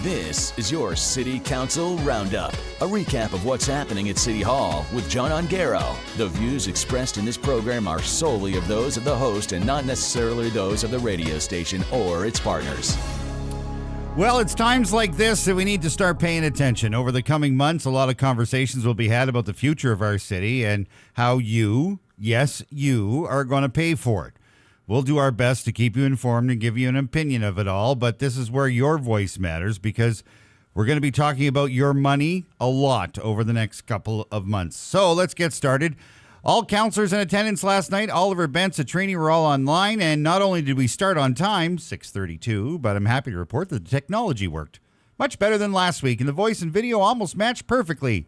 This is your City Council Roundup, a recap of what's happening at City Hall with John Ongaro. The views expressed in this program are solely of those of the host and not necessarily those of the radio station or its partners. Well, it's times like this that we need to start paying attention. Over the coming months, a lot of conversations will be had about the future of our city and how you, yes, you, are going to pay for it. We'll do our best to keep you informed and give you an opinion of it all, but this is where your voice matters because we're going to be talking about your money a lot over the next couple of months. So let's get started. All councillors in attendance last night, Oliver Bentz, Trini were all online, and not only did we start on time, 6:32, but I'm happy to report that the technology worked much better than last week, and the voice and video almost matched perfectly.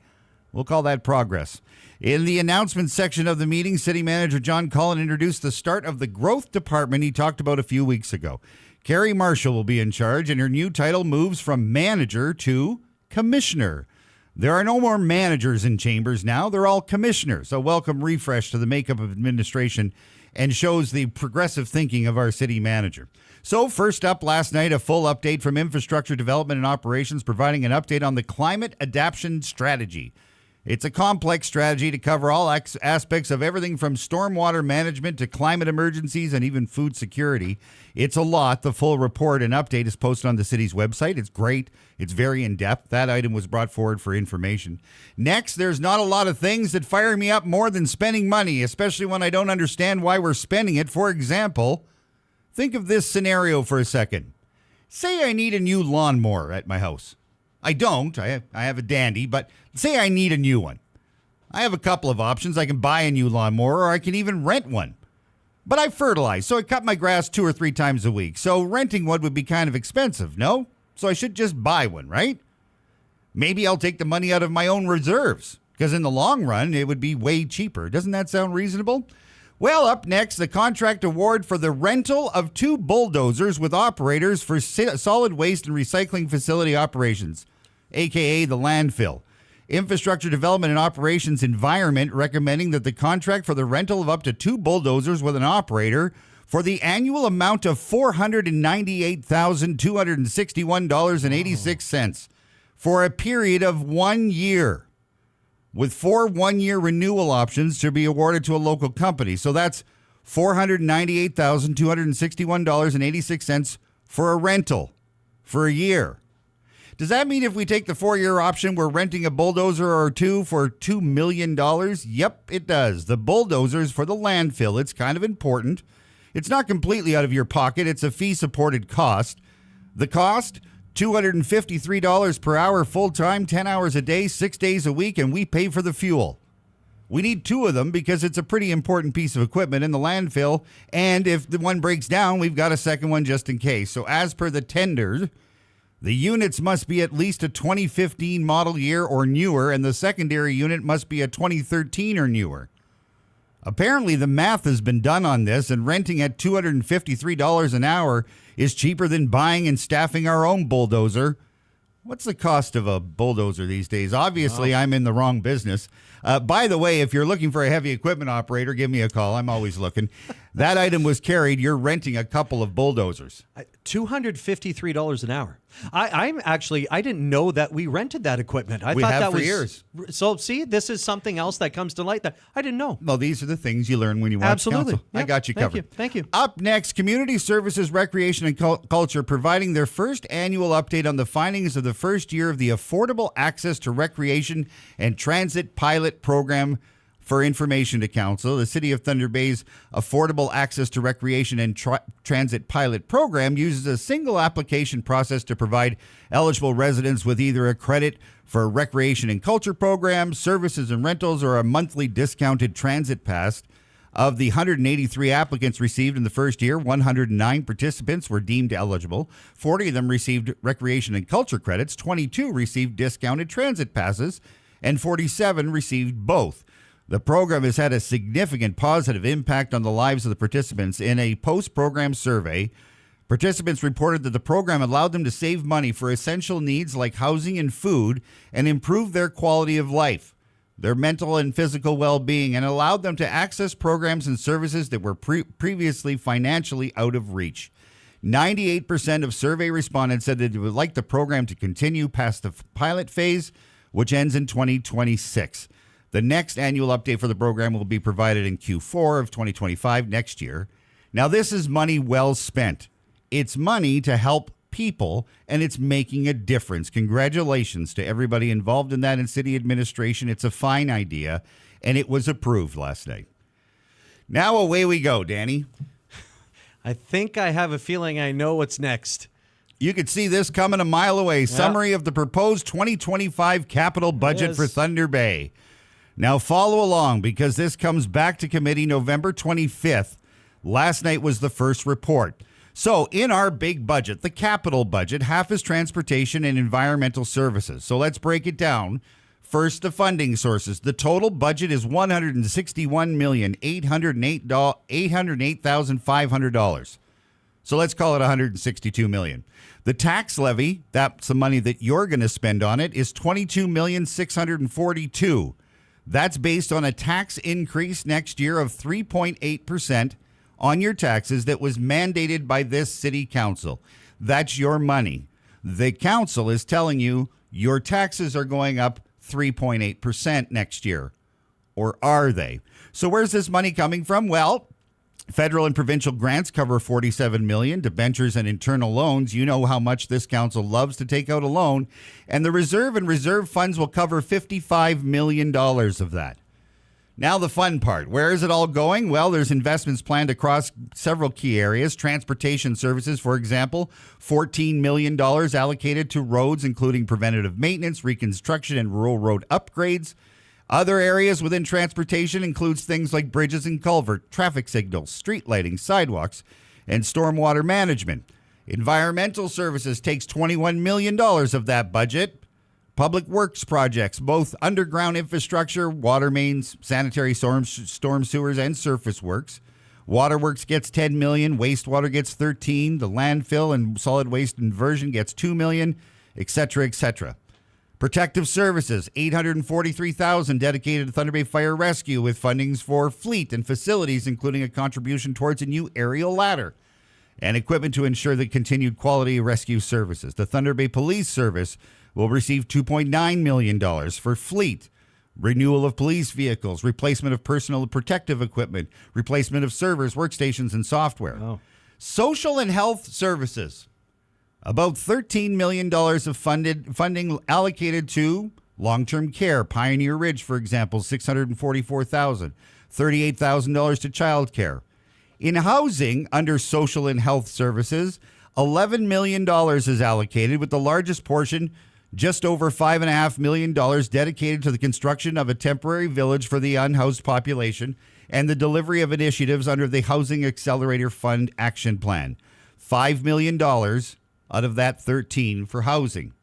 We'll call that progress. In the announcement section of the meeting, City Manager John Cullen introduced the start of the growth department he talked about a few weeks ago. Carrie Marshall will be in charge, and her new title moves from manager to commissioner. There are no more managers in Chambers now. They're all commissioners. A welcome refresh to the makeup of administration and shows the progressive thinking of our city manager. So first up last night, a full update from Infrastructure Development and Operations providing an update on the climate adaptation strategy. It's a complex strategy to cover all aspects of everything from stormwater management to climate emergencies and even food security. It's a lot. The full report and update is posted on the city's website. It's great. It's very in-depth. That item was brought forward for information. Next, there's not a lot of things that fire me up more than spending money, especially when I don't understand why we're spending it. For example, think of this scenario for a second. Say I need a new lawnmower at my house. I don't. I have a dandy, but say I need a new one. I have a couple of options. I can buy a new lawnmower or I can even rent one. But I fertilize, so I cut my grass 2 or 3 times a week. So renting one would be kind of expensive, no? So I should just buy one, right? Maybe I'll take the money out of my own reserves, because in the long run, it would be way cheaper. Doesn't that sound reasonable? Well, up next, the contract award for the rental of 2 bulldozers with operators for solid waste and recycling facility operations, a.k.a. the landfill. Infrastructure Development and Operations Environment recommending that the contract for the rental of up to 2 bulldozers with an operator for the annual amount of $498,261.86 for a period of 1 year, with 4 one-year renewal options to be awarded to a local company. So that's $498,261.86 for a rental for a year. Does that mean if we take the 4-year option, we're renting a bulldozer or 2 for $2 million? Yep, it does. The bulldozers for the landfill. It's kind of important. It's not completely out of your pocket. It's a fee-supported cost. The cost, $253 per hour full-time, 10 hours a day, 6 days a week, and we pay for the fuel. We need 2 of them because it's a pretty important piece of equipment in the landfill, and if the one breaks down, we've got a second one just in case. So as per the tender, the units must be at least a 2015 model year or newer, and the secondary unit must be a 2013 or newer. Apparently, the math has been done on this, and renting at $253 an hour is cheaper than buying and staffing our own bulldozer. What's the cost of a bulldozer these days? Obviously, I'm in the wrong business. By the way, if you're looking for a heavy equipment operator, give me a call. I'm always looking. That item was carried. You're renting a couple of bulldozers. $253 an hour. I didn't know that we rented that equipment. We thought have that for was years. So see, this is something else that comes to light that I didn't know. Well, these are the things you learn when you watch Absolutely. Council. Yep. I got you covered. Thank you. Up next, Community Services, Recreation and Culture providing their first annual update on the findings of the first year of the Affordable Access to Recreation and Transit Pilot Program. For information to Council, the City of Thunder Bay's Affordable Access to Recreation and Transit Pilot Program uses a single application process to provide eligible residents with either a credit for recreation and culture programs, services and rentals, or a monthly discounted transit pass. Of the 183 applicants received in the first year, 109 participants were deemed eligible. 40 of them received recreation and culture credits, 22 received discounted transit passes, and 47 received both. The program has had a significant positive impact on the lives of the participants. In a post-program survey, participants reported that the program allowed them to save money for essential needs like housing and food and improve their quality of life, their mental and physical well-being, and allowed them to access programs and services that were previously financially out of reach. 98% of survey respondents said that they would like the program to continue past the pilot phase, which ends in 2026. The next annual update for the program will be provided in Q4 of 2025 next year. Now, this is money well spent. It's money to help people, and it's making a difference. Congratulations to everybody involved in that in city administration. It's a fine idea, and it was approved last night. Now away we go, Danny. I think I have a feeling I know what's next. You could see this coming a mile away. Summary of the proposed 2025 capital budget for Thunder Bay. Now follow along because this comes back to committee November 25th. Last night was the first report. So in our big budget, the capital budget, half is transportation and environmental services. So let's break it down. First, the funding sources. The total budget is $161,808,500. So let's call it $162 million. The tax levy, that's the money that you're going to spend on it, is $22,642,000. That's based on a tax increase next year of 3.8% on your taxes that was mandated by this city council. That's your money. The council is telling you your taxes are going up 3.8% next year. Or are they? So where's this money coming from? Well, federal and provincial grants cover $47 million. Debentures and internal loans. You know how much this council loves to take out a loan. And the reserve and reserve funds will cover $55 million of that. Now the fun part. Where is it all going? Well, there's investments planned across several key areas. Transportation services, for example, $14 million allocated to roads, including preventative maintenance, reconstruction, and rural road upgrades. Other areas within transportation includes things like bridges and culvert, traffic signals, street lighting, sidewalks, and stormwater management. Environmental services takes $21 million of that budget. Public works projects, both underground infrastructure, water mains, sanitary storm sewers, and surface works. Waterworks gets $10 million, wastewater gets $13 million, the landfill and solid waste diversion gets $2 million, etc., etc. Protective services, $843,000 dedicated to Thunder Bay Fire Rescue with fundings for fleet and facilities, including a contribution towards a new aerial ladder and equipment to ensure the continued quality of rescue services. The Thunder Bay Police Service will receive $2.9 million for fleet, renewal of police vehicles, replacement of personal protective equipment, replacement of servers, workstations, and software. Oh. Social and health services, about $13 million of funding allocated to long-term care. Pioneer Ridge, for example, $644,000, $38,000 to child care. In housing, under social and health services, $11 million is allocated, with the largest portion, just over $5.5 million, dedicated to the construction of a temporary village for the unhoused population and the delivery of initiatives under the Housing Accelerator Fund Action Plan. $5 million out of that 13 for housing.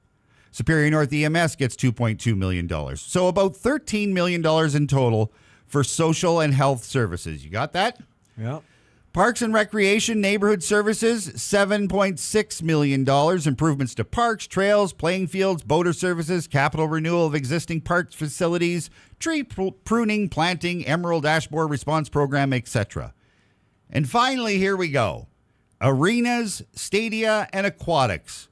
Superior North EMS gets $2.2 million. So about $13 million in total for social and health services. You got that? Yeah. Parks and Recreation Neighborhood Services, $7.6 million. Improvements to parks, trails, playing fields, boater services, capital renewal of existing parks facilities, tree pruning, planting, emerald ash borer response program, etc. And finally, here we go. Arenas, stadia, and aquatics.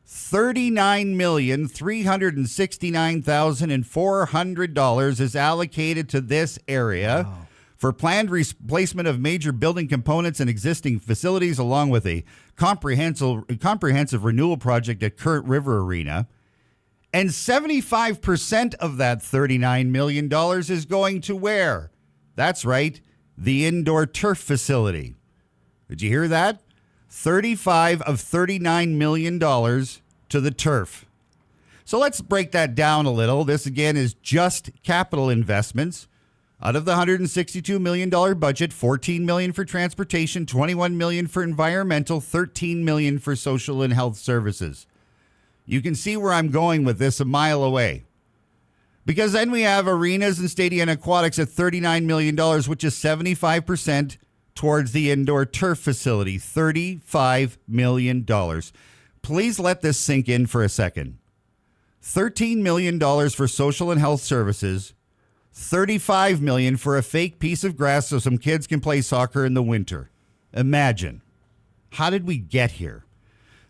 $39,369,400 is allocated to this area. Wow. For planned replacement of major building components and existing facilities, along with a comprehensive renewal project at Current River Arena. And 75% of that $39 million is going to where? That's right, the indoor turf facility. Did you hear that? 35 of $39 million to the turf. So let's break that down a little. This, again, is just capital investments. Out of the $162 million budget, $14 million for transportation, $21 million for environmental, $13 million for social and health services. You can see where I'm going with this a mile away. Because then we have arenas and stadia and aquatics at $39 million, which is 75% towards the indoor turf facility. $35 million. Please let this sink in for a second. $13 million for social and health services. $35 million for a fake piece of grass so some kids can play soccer in the winter. Imagine. How did we get here?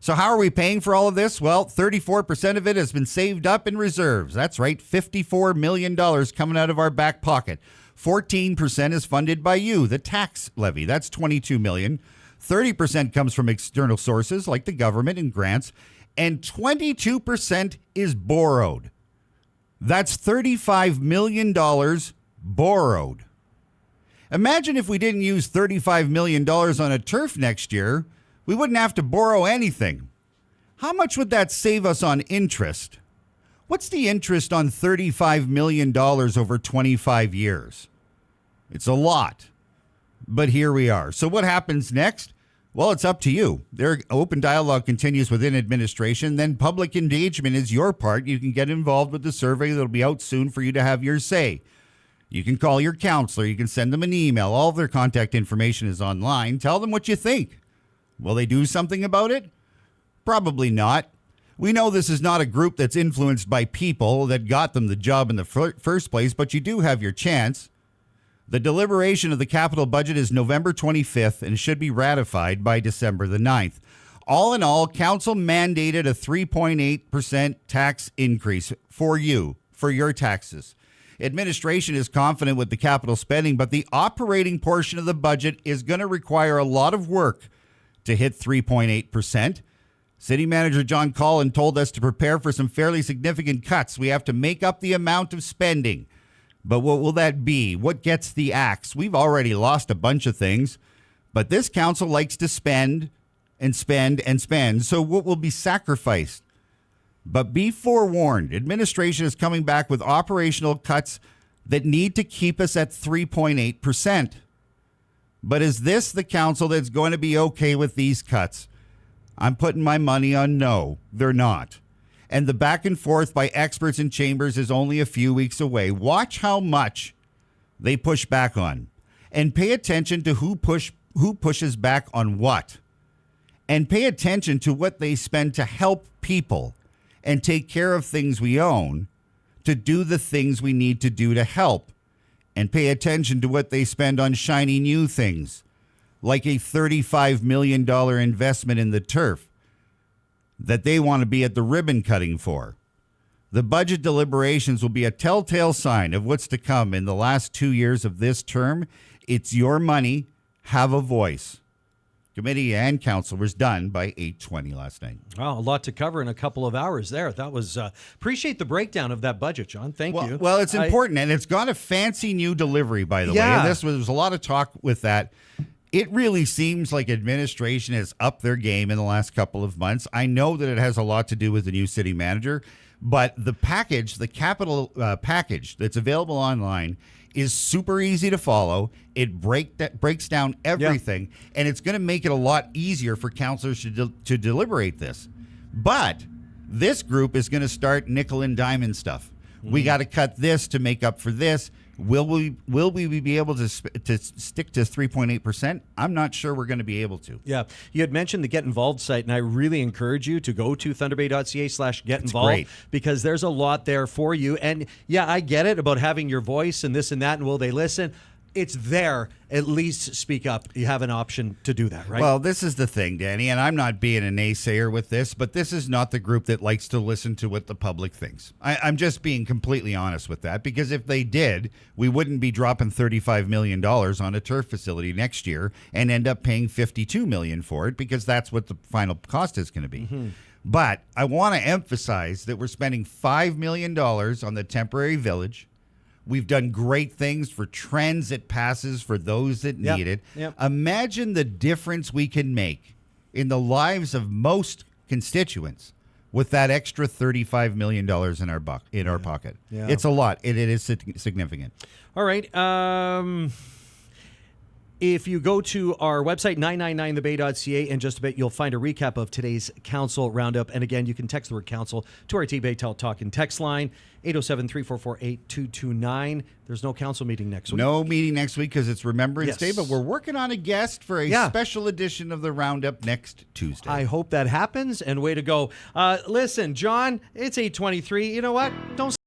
So how are we paying for all of this? Well, 34% of it has been saved up in reserves. That's right, $54 million coming out of our back pocket. 14% is funded by you, the tax levy. That's $22 million. 30% comes from external sources like the government and grants, and 22% is borrowed. That's $35 million borrowed. Imagine if we didn't use $35 million on a turf next year, we wouldn't have to borrow anything. How much would that save us on interest? What's the interest on $35 million over 25 years? It's a lot. But here we are. So what happens next? Well, it's up to you. Their open dialogue continues within administration. Then public engagement is your part. You can get involved with the survey that'll be out soon for you to have your say. You can call your counselor. You can send them an email. All of their contact information is online. Tell them what you think. Will they do something about it? Probably not. We know this is not a group that's influenced by people that got them the job in the first place, but you do have your chance. The deliberation of the capital budget is November 25th and should be ratified by December the 9th. All in all, council mandated a 3.8% tax increase for you, for your taxes. Administration is confident with the capital spending, but the operating portion of the budget is going to require a lot of work to hit 3.8%. City Manager John Collin told us to prepare for some fairly significant cuts. We have to make up the amount of spending. But what will that be? What gets the axe? We've already lost a bunch of things, but this council likes to spend and spend and spend. So what will be sacrificed? But be forewarned, administration is coming back with operational cuts that need to keep us at 3.8%. But is this the council that's going to be okay with these cuts? I'm putting my money on no, they're not. And the back and forth by experts in chambers is only a few weeks away. Watch how much they push back on. And pay attention to who pushes back on what. And pay attention to what they spend to help people and take care of things we own, to do the things we need to do to help. And pay attention to what they spend on shiny new things, like a $35 million investment in the turf that they want to be at the ribbon cutting for. The budget deliberations will be a telltale sign of what's to come in the last 2 years of this term. It's your money. Have a voice. Committee and council was done by 8:20 last night. Well, a lot to cover in a couple of hours there. That was appreciate the breakdown of that budget, John. Thank you. Well, it's important, and it's got a fancy new delivery, by the way. And there was a lot of talk with that. It really seems like administration has upped their game in the last couple of months. I know that it has a lot to do with the new city manager, but the package, the capital package that's available online is super easy to follow. It breaks down everything, and it's going to make it a lot easier for councilors to deliberate this. But this group is going to start nickel and diamond stuff. We got to cut this to make up for this. Will we be able to stick to 3.8%? I'm not sure we're going to be able to. Yeah. You had mentioned the Get Involved site, and I really encourage you to go to thunderbay.ca/get involved because there's a lot there for you. And yeah, I get it about having your voice and this and that, and will they listen? It's there. At least speak up. You have an option to do that, right? Well, this is the thing, Danny, and I'm not being a naysayer with this, but this is not the group that likes to listen to what the public thinks. I'm just being completely honest with that, because if they did, we wouldn't be dropping $35 million on a turf facility next year and end up paying $52 million for it, because that's what the final cost is going to be. Mm-hmm. But I want to emphasize that we're spending $5 million on the temporary village. We've done great things for transit passes for those that need it. Yep. Imagine the difference we can make in the lives of most constituents with that extra $35 million in our pocket. Yeah. It's a lot. It is significant. All right. If you go to our website, 999thebay.ca, in just a bit, you'll find a recap of today's council roundup. And again, you can text the word council to our T-Bay Talk and text line, 807-344-8229. There's no council meeting next week. No meeting next week because it's Remembrance Day, but we're working on a guest for a special edition of the roundup next Tuesday. I hope that happens, and way to go. Listen, John, it's 8:23. You know what? Don't